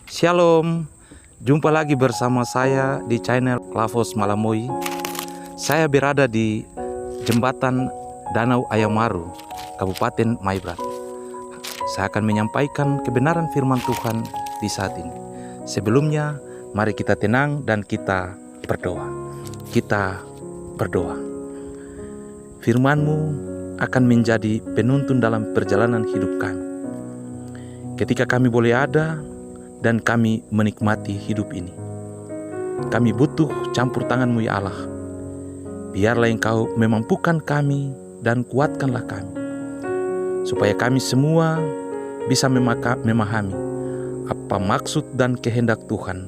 Shalom, jumpa lagi bersama saya di channel Klavos Malamoy. Saya berada di jembatan Danau Ayamaru, Kabupaten Maibrat. Saya akan menyampaikan kebenaran firman Tuhan di saat ini. Sebelumnya, mari kita tenang dan kita berdoa. Kita berdoa. Firman-Mu akan menjadi penuntun dalam perjalanan hidup kami. Ketika kami boleh ada dan kami menikmati hidup ini, kami butuh campur tangan-Mu ya Allah. Biarlah Engkau memampukan kami dan kuatkanlah kami, supaya kami semua bisa memahami apa maksud dan kehendak Tuhan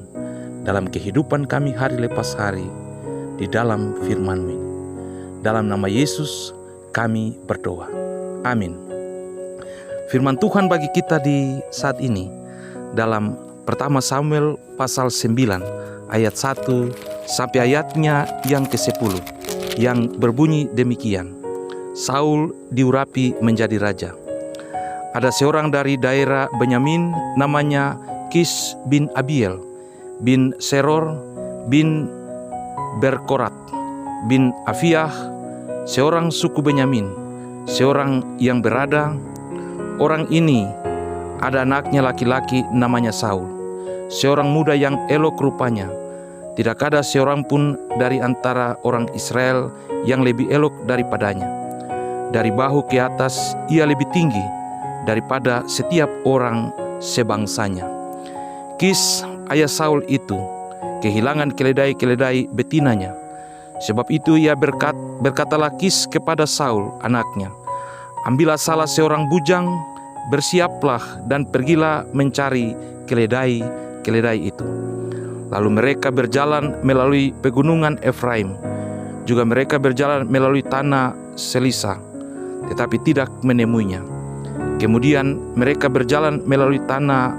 dalam kehidupan kami hari lepas hari di dalam firman-Mu ini. Dalam nama Yesus kami berdoa. Amin. Firman Tuhan bagi kita di saat ini dalam pertama Samuel pasal 9 ayat 1 sampai ayatnya yang ke-10 yang berbunyi demikian. Saul diurapi menjadi raja. Ada seorang dari daerah Benyamin namanya Kis bin Abiel bin Seror bin Berkorat bin Afiah, seorang suku Benyamin, seorang yang berada. Orang ini ada anaknya laki-laki namanya Saul, seorang muda yang elok rupanya. Tidak ada seorang pun dari antara orang Israel yang lebih elok daripadanya. Dari bahu ke atas ia lebih tinggi daripada setiap orang sebangsanya. Kis ayah Saul itu kehilangan keledai-keledai betinanya. Sebab itu ia berkatalah Kis kepada Saul anaknya, ambillah salah seorang bujang, bersiaplah dan pergilah mencari keledai itu. Lalu mereka berjalan melalui pegunungan Efraim, juga mereka berjalan melalui tanah Selisa, tetapi tidak menemuinya. Kemudian mereka berjalan melalui tanah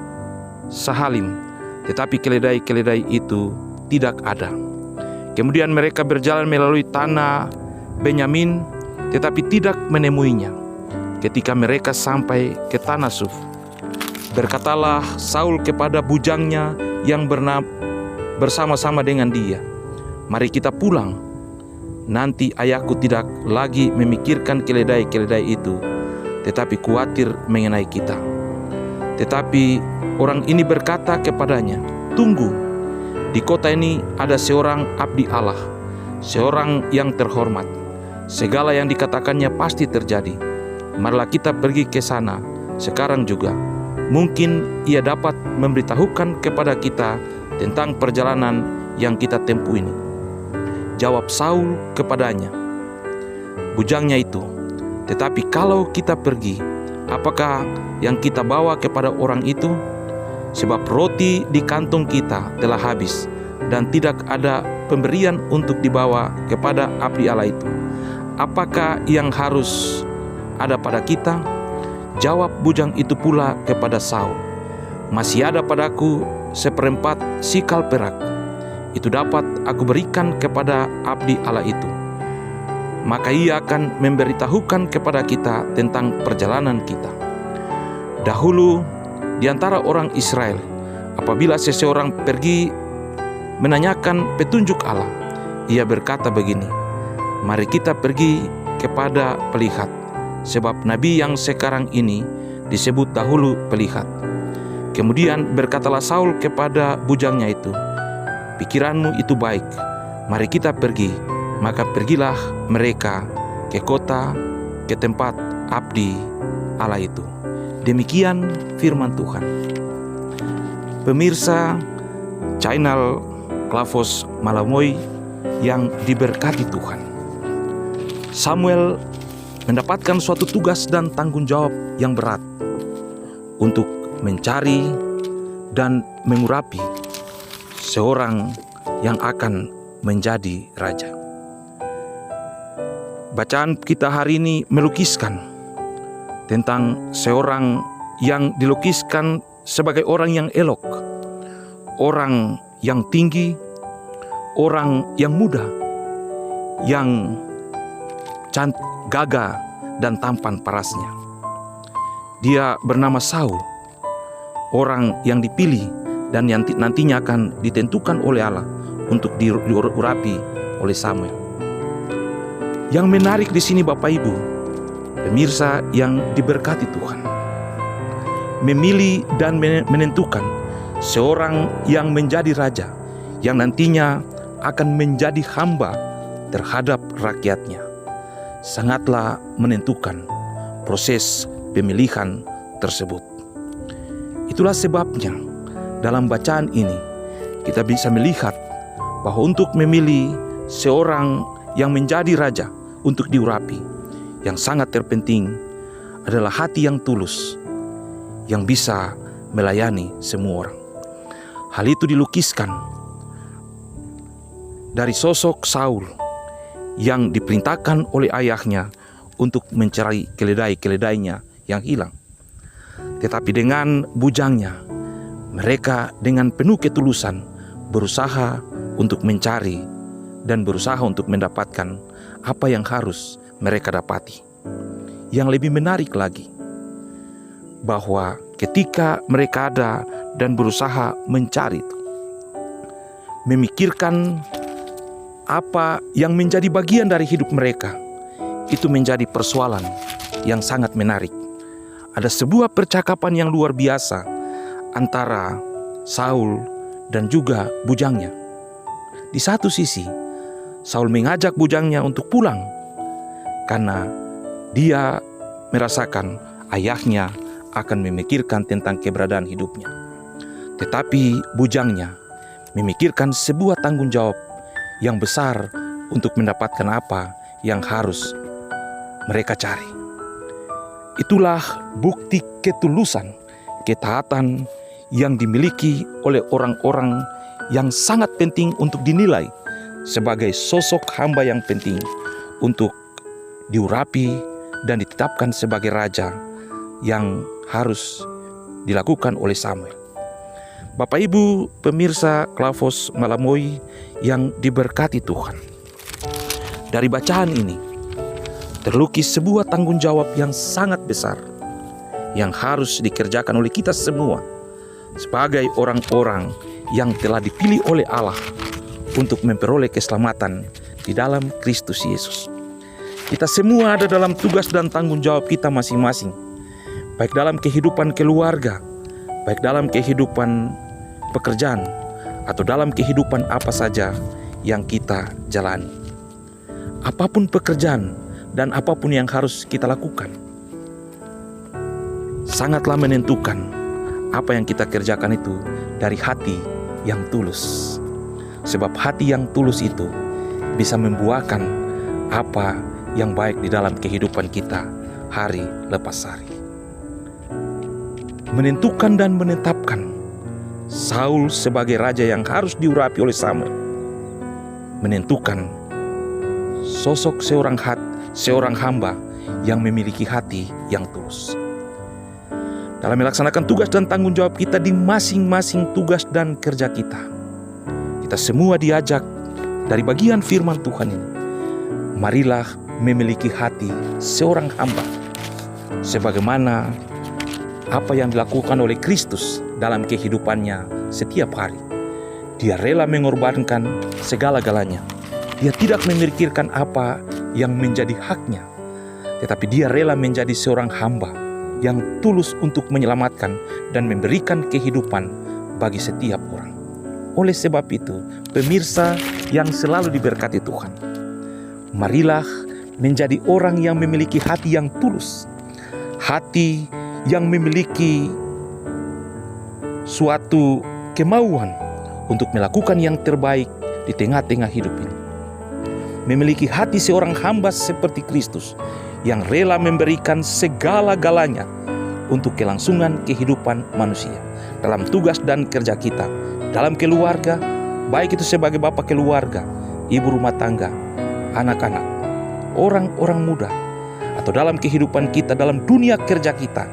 Sahalim, tetapi keledai-keledai itu tidak ada. Kemudian mereka berjalan melalui tanah Benyamin, tetapi tidak menemuinya. Ketika mereka sampai ke tanah Suf, berkatalah Saul kepada bujangnya yang bersama-sama dengan dia, mari kita pulang. Nanti ayahku tidak lagi memikirkan keledai-keledai itu, tetapi khawatir mengenai kita. Tetapi orang ini berkata kepadanya, tunggu, di kota ini ada seorang abdi Allah, seorang yang terhormat. Segala yang dikatakannya pasti terjadi. Marilah kita pergi ke sana sekarang juga. Mungkin ia dapat memberitahukan kepada kita tentang perjalanan yang kita tempuh ini. Jawab Saul kepadanya, bujangnya itu, tetapi kalau kita pergi, apakah yang kita bawa kepada orang itu? Sebab roti di kantong kita telah habis, dan tidak ada pemberian untuk dibawa kepada abdi Allah itu. Apakah yang harus ada pada kita? Jawab bujang itu pula kepada Saul, masih ada padaku seperempat sikal perak. Itu dapat aku berikan kepada abdi Allah itu. Maka ia akan memberitahukan kepada kita tentang perjalanan kita. Dahulu di antara orang Israel, apabila seseorang pergi menanyakan petunjuk Allah, ia berkata begini, mari kita pergi kepada pelihat, sebab nabi yang sekarang ini disebut dahulu pelihat. Kemudian berkatalah Saul kepada bujangnya itu, pikiranmu itu baik, mari kita pergi. Maka pergilah mereka ke kota, ke tempat abdi Allah itu. Demikian firman Tuhan. Pemirsa channel Klavos Malamoy yang diberkati Tuhan, Samuel mendapatkan suatu tugas dan tanggung jawab yang berat untuk mencari dan mengurapi seorang yang akan menjadi raja. Bacaan kita hari ini melukiskan tentang seorang yang dilukiskan sebagai orang yang elok, orang yang tinggi, orang yang muda, yang gagah dan tampan parasnya. Dia bernama Saul, orang yang dipilih dan yang nantinya akan ditentukan oleh Allah untuk diurapi oleh Samuel. Yang menarik di sini Bapak Ibu, pemirsa yang diberkati Tuhan, memilih dan menentukan seorang yang menjadi raja, yang nantinya akan menjadi hamba terhadap rakyatnya. Sangatlah menentukan proses pemilihan tersebut. Itulah sebabnya dalam bacaan ini kita bisa melihat bahwa untuk memilih seorang yang menjadi raja untuk diurapi, yang sangat terpenting adalah hati yang tulus yang bisa melayani semua orang. Hal itu dilukiskan dari sosok Saul yang diperintahkan oleh ayahnya untuk mencari keledai-keledainya yang hilang. Tetapi dengan bujangnya, mereka dengan penuh ketulusan berusaha untuk mencari dan berusaha untuk mendapatkan apa yang harus mereka dapati. Yang lebih menarik lagi, bahwa ketika mereka ada dan berusaha mencari itu, memikirkan apa yang menjadi bagian dari hidup mereka, itu menjadi persoalan yang sangat menarik. Ada sebuah percakapan yang luar biasa antara Saul dan juga bujangnya. Di satu sisi, Saul mengajak bujangnya untuk pulang karena dia merasakan ayahnya akan memikirkan tentang keberadaan hidupnya. Tetapi bujangnya memikirkan sebuah tanggung jawab yang besar untuk mendapatkan apa yang harus mereka cari. Itulah bukti ketulusan, ketaatan yang dimiliki oleh orang-orang yang sangat penting untuk dinilai sebagai sosok hamba yang penting untuk diurapi dan ditetapkan sebagai raja yang harus dilakukan oleh Samuel. Bapak Ibu pemirsa Klavos Malamoy yang diberkati Tuhan, dari bacaan ini terlukis sebuah tanggung jawab yang sangat besar yang harus dikerjakan oleh kita semua sebagai orang-orang yang telah dipilih oleh Allah untuk memperoleh keselamatan di dalam Kristus Yesus. Kita semua ada dalam tugas dan tanggung jawab kita masing-masing, baik dalam kehidupan keluarga, baik dalam kehidupan pekerjaan, atau dalam kehidupan apa saja yang kita jalani. Apapun pekerjaan dan apapun yang harus kita lakukan, sangatlah menentukan apa yang kita kerjakan itu dari hati yang tulus. Sebab hati yang tulus itu bisa membuahkan apa yang baik di dalam kehidupan kita hari lepas hari. Menentukan dan menetapkan Saul sebagai raja yang harus diurapi oleh Samuel, menentukan sosok seorang hamba yang memiliki hati yang tulus. Dalam melaksanakan tugas dan tanggung jawab kita di masing-masing tugas dan kerja kita, kita semua diajak dari bagian firman Tuhan ini, marilah memiliki hati seorang hamba sebagaimana apa yang dilakukan oleh Kristus dalam kehidupannya setiap hari. Dia rela mengorbankan segala-galanya. Dia tidak memikirkan apa yang menjadi haknya, tetapi dia rela menjadi seorang hamba yang tulus untuk menyelamatkan dan memberikan kehidupan bagi setiap orang. Oleh sebab itu, pemirsa yang selalu diberkati Tuhan, marilah menjadi orang yang memiliki hati yang tulus, hati yang memiliki suatu kemauan untuk melakukan yang terbaik di tengah-tengah hidup ini. Memiliki hati seorang hamba seperti Kristus yang rela memberikan segala-galanya untuk kelangsungan kehidupan manusia dalam tugas dan kerja kita, dalam keluarga, baik itu sebagai bapak keluarga, ibu rumah tangga, anak-anak, orang-orang muda, atau dalam kehidupan kita, dalam dunia kerja kita,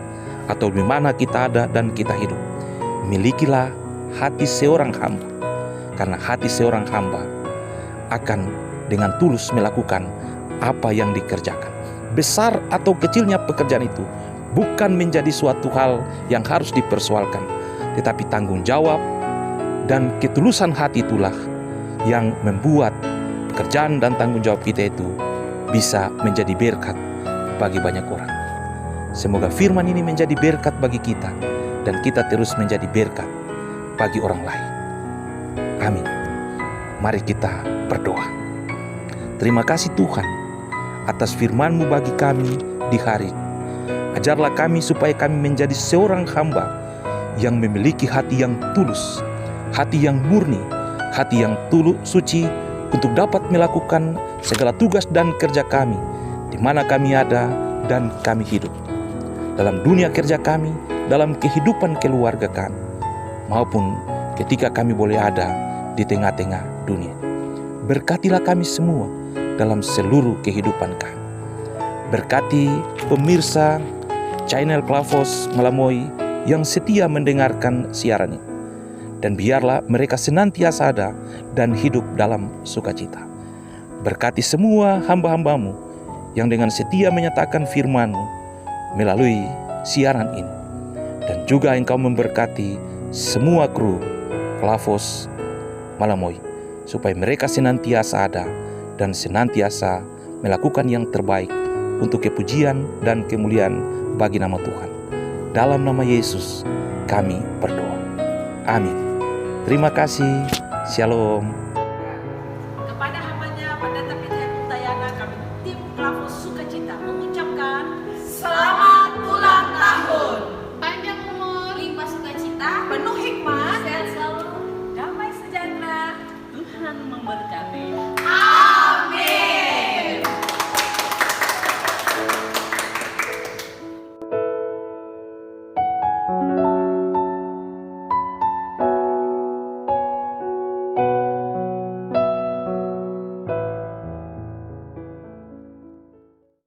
atau di mana kita ada dan kita hidup. Milikilah hati seorang hamba, karena hati seorang hamba akan dengan tulus melakukan apa yang dikerjakan. Besar atau kecilnya pekerjaan itu bukan menjadi suatu hal yang harus dipersoalkan, tetapi tanggung jawab dan ketulusan hati itulah yang membuat pekerjaan dan tanggung jawab kita itu bisa menjadi berkat bagi banyak orang. Semoga firman ini menjadi berkat bagi kita dan kita terus menjadi berkat bagi orang lain. Amin. Mari kita berdoa. Terima kasih Tuhan atas firman-Mu bagi kami di hari ini. Ajarlah kami supaya kami menjadi seorang hamba yang memiliki hati yang tulus, hati yang murni, hati yang tulus suci untuk dapat melakukan segala tugas dan kerja kami di mana kami ada dan kami hidup. Dalam dunia kerja kami, dalam kehidupan keluarga kami, maupun ketika kami boleh ada di tengah-tengah dunia. Berkatilah kami semua dalam seluruh kehidupan kami. Berkati pemirsa channel Klavos Malamoy yang setia mendengarkan siaran ini. Dan biarlah mereka senantiasa ada dan hidup dalam sukacita. Berkati semua hamba-hamba-Mu yang dengan setia menyatakan firman-Mu melalui siaran ini. Dan juga Engkau memberkati semua kru Klavos Malamoy, supaya mereka senantiasa ada dan senantiasa melakukan yang terbaik untuk kepujian dan kemuliaan bagi nama Tuhan. Dalam nama Yesus kami berdoa. Amin. Terima kasih. Shalom.